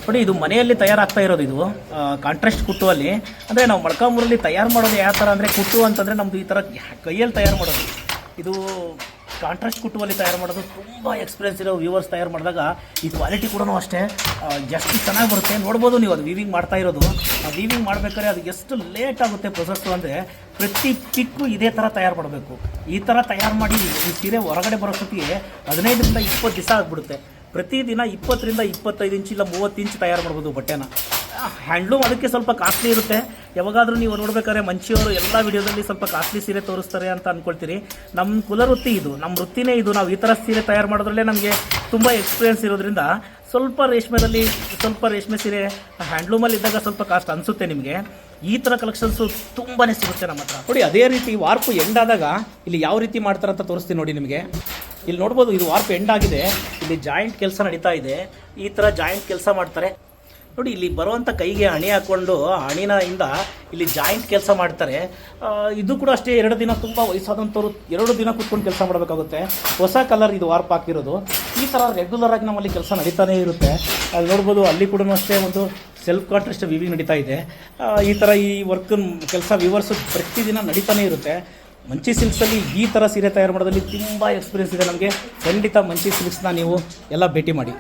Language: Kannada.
ನೋಡಿ ಇದು ಮನೆಯಲ್ಲಿ ತಯಾರಾಗ್ತಾ ಇರೋದು. ಇದು ಕಾಂಟ್ರಾಸ್ಟ್ ಕುಟ್ಟುವಲ್ಲಿ ಅಂದರೆ ನಾವು ಮೊಳಕಾಲ್ಮೂರಲ್ಲಿ ತಯಾರು ಮಾಡೋದು ಯಾವ ಥರ ಅಂದರೆ, ಕುಟ್ಟು ಅಂತಂದರೆ ನಮ್ಮದು ಈ ಥರ ಕೈಯಲ್ಲಿ ತಯಾರು ಮಾಡೋದು. ಇದು ಕಾಂಟ್ರಾಸ್ಟ್ ಕುಟ್ಟುವಲ್ಲಿ ತಯಾರು ಮಾಡೋದು. ತುಂಬ ಎಕ್ಸ್ಪೀರಿಯನ್ಸ್ ಇರೋ ವ್ಯೂವರ್ಸ್ ತಯಾರು ಮಾಡಿದಾಗ ಈ ಕ್ವಾಲಿಟಿ ಕೂಡ ಅಷ್ಟೇ ಎಷ್ಟು ಚೆನ್ನಾಗಿ ಬರುತ್ತೆ. ನೋಡ್ಬೋದು ನೀವು ಅದು ವೀವಿಂಗ್ ಮಾಡ್ತಾ ಇರೋದು. ಆ ವೀವಿಂಗ್ ಮಾಡಬೇಕಾದ್ರೆ ಅದು ಎಷ್ಟು ಲೇಟ್ ಆಗುತ್ತೆ ಪ್ರೊಸೆಸ್ಸು ಅಂದರೆ, ಪ್ರತಿ ಪಿಕ್ಕು ಇದೇ ಥರ ತಯಾರು ಮಾಡಬೇಕು. ಈ ಥರ ತಯಾರು ಮಾಡಿ ಈ ಸೀರೆ ಹೊರಗಡೆ ಬರೋಷ್ಟೊತ್ತಿಗೆ 15ರಿಂದ 20 ದಿವಸ ಆಗಿಬಿಡುತ್ತೆ. ಪ್ರತಿದಿನ 20ರಿಂದ 25 ಇಂಚ್ ಇಲ್ಲ 30 ಇಂಚ್ ತಯಾರು ಮಾಡ್ಬೋದು ಬಟ್ಟೆನ. ಹ್ಯಾಂಡ್ಲೂಮ್ ಅದಕ್ಕೆ ಸ್ವಲ್ಪ ಕಾಸ್ಟ್ಲಿ ಇರುತ್ತೆ. ಯಾವಾಗಾದರೂ ನೀವು ನೋಡ್ಬೇಕಾದ್ರೆ ಮಂಚಿಯವರು ಎಲ್ಲ ವಿಡಿಯೋದಲ್ಲಿ ಸ್ವಲ್ಪ ಕಾಸ್ಟ್ಲಿ ಸೀರೆ ತೋರಿಸ್ತಾರೆ ಅಂತ ಅಂದ್ಕೊಳ್ತೀರಿ. ನಮ್ಮ ಕುಲವೃತ್ತಿ ಇದು, ನಮ್ಮ ವೃತ್ತಿನೇ ಇದು. ನಾವು ಈ ಥರ ಸೀರೆ ತಯಾರು ಮಾಡೋದ್ರಲ್ಲೇ ನಮಗೆ ತುಂಬ ಎಕ್ಸ್ಪೀರಿಯೆನ್ಸ್ ಇರೋದ್ರಿಂದ ಸ್ವಲ್ಪ ರೇಷ್ಮೆ ಸೀರೆ ಹ್ಯಾಂಡ್ಲೂಮಲ್ಲಿ ಇದ್ದಾಗ ಸ್ವಲ್ಪ ಕಾಸ್ಟ್ ಅನಿಸುತ್ತೆ ನಿಮಗೆ. ಈ ಥರ ಕಲೆಕ್ಷನ್ಸು ತುಂಬಾ ಸಿಗುತ್ತೆ ನಮ್ಮ ಹತ್ರ. ನೋಡಿ ಅದೇ ರೀತಿ ವಾರ್ಪು ಎಂಡ್ ಆದಾಗ ಇಲ್ಲಿ ಯಾವ ರೀತಿ ಮಾಡ್ತಾರೆ ಅಂತ ತೋರಿಸ್ತೀನಿ ನೋಡಿ ನಿಮಗೆ. ಇಲ್ಲಿ ನೋಡ್ಬೋದು ಇದು ವಾರ್ಪ್ ಎಂಡ್ ಆಗಿದೆ. ಇಲ್ಲಿ ಜಾಯಿಂಟ್ ಕೆಲಸ ನಡೀತಾ ಇದೆ. ಈ ಥರ ಜಾಯಿಂಟ್ ಕೆಲಸ ಮಾಡ್ತಾರೆ ನೋಡಿ. ಇಲ್ಲಿ ಬರುವಂಥ ಕೈಗೆ ಹಣಿ ಹಾಕ್ಕೊಂಡು ಹಣಿನಿಂದ ಇಲ್ಲಿ ಜಾಯಿಂಟ್ ಕೆಲಸ ಮಾಡ್ತಾರೆ. ಇದು ಕೂಡ ಅಷ್ಟೇ 2 ದಿನ, ತುಂಬ ವಯಸ್ಸಾದಂಥವ್ರು 2 ದಿನ ಕೂತ್ಕೊಂಡು ಕೆಲಸ ಮಾಡಬೇಕಾಗುತ್ತೆ. ಹೊಸ ಕಲರ್ ಇದು ವಾರ್ಪ್ ಹಾಕಿರೋದು. ಈ ಥರ ರೆಗ್ಯುಲರ್ ಆಗಿ ನಮ್ಮಲ್ಲಿ ಕೆಲಸ ನಡೀತಾನೆ ಇರುತ್ತೆ. ಅಲ್ಲಿ ನೋಡ್ಬೋದು ಅಲ್ಲಿ ಕೂಡ ಅಷ್ಟೇ ಒಂದು ಸೆಲ್ಫ್ ಕಾಂಟ್ರಾಸ್ಟ್ ವಿವಿಂಗ್ ನಡೀತಾ ಇದೆ. ಈ ಥರ ಈ ವರ್ಕ್ ಕೆಲಸ ವ್ಯೂವರ್ಸು ಪ್ರತಿದಿನ ನಡೀತಾನೆ ಇರುತ್ತೆ. ಮಂಚಿ ಸಿಲ್ಕ್ಸಲ್ಲಿ ಈ ಥರ ಸೀರೆ ತಯಾರು ಮಾಡೋದ್ರಲ್ಲಿ ತುಂಬ ಎಕ್ಸ್ಪೀರಿಯೆನ್ಸ್ ಇದೆ ನಮಗೆ. ಖಂಡಿತ ಮಂಚಿ ಸಿಲ್ಕ್ಸ್ನ ನೀವು ಎಲ್ಲ ಭೇಟಿ ಮಾಡಿ.